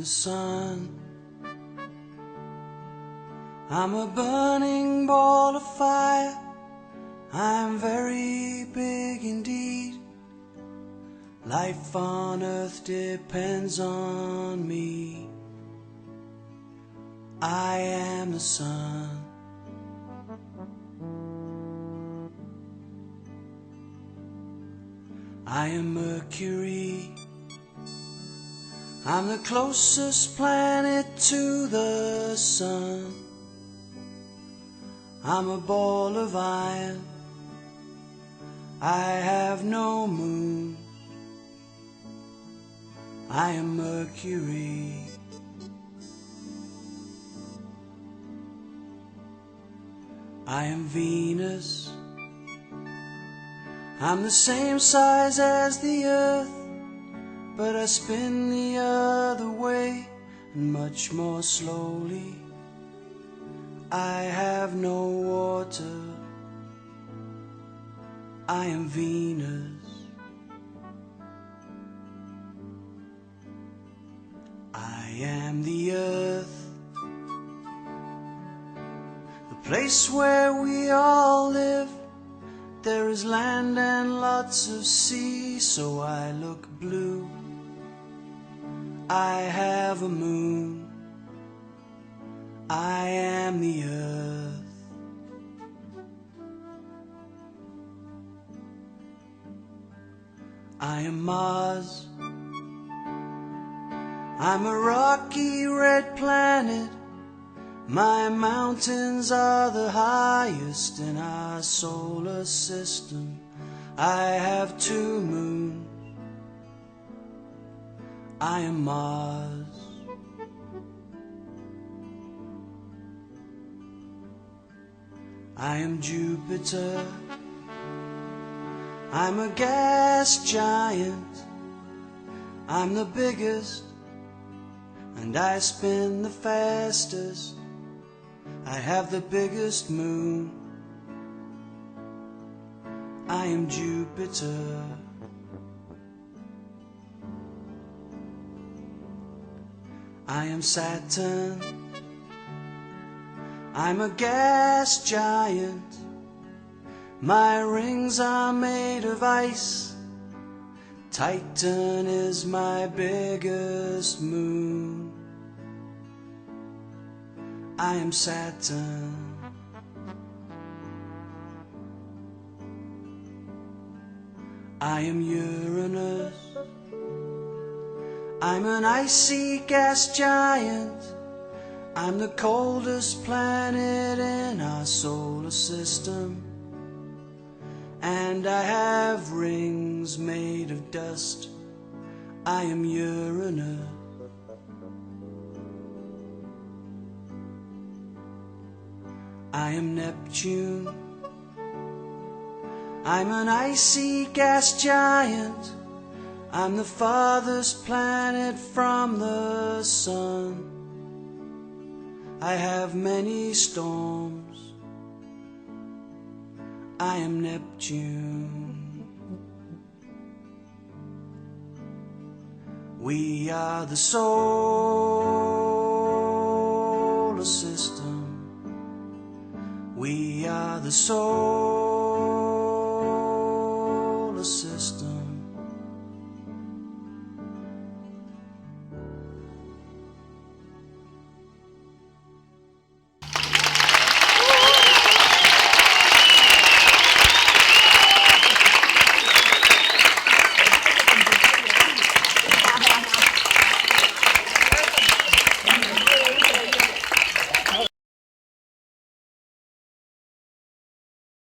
the sun. I'm a burning ball of fire. I'm very big indeed. Life on earth depends on me. I am the sun. I am Mercury. I'm the closest planet to the sun. I'm a ball of iron. I have no moon. I am Mercury. I am Venus. I'm the same size as the earth, but I spin the other way and much more slowly. I have no water. I am Venus. I am the earth, the place where we all live. There is land and lots of sea, so I look blue. I have a moon. I am the earth. I am Mars. I'm a rocky red planet. My mountains are the highest in our solar system. I have 2 moons. I am Mars. I am Jupiter. I'm a gas giant. I'm the biggest, and I spin the fastest. I have the biggest moon. I am Jupiter. I am Saturn. I'm a gas giant. My rings are made of ice. Titan is my biggest moon. I am Saturn. I am Uranus. I'm an icy gas giant. I'm the coldest planet in our solar system, and I have rings made of dust. I am Uranus. I am Neptune. I'm an icy gas giant. I'm the farthest planet from the sun. I have many storms. I am Neptune. We are the solar system. We are the solar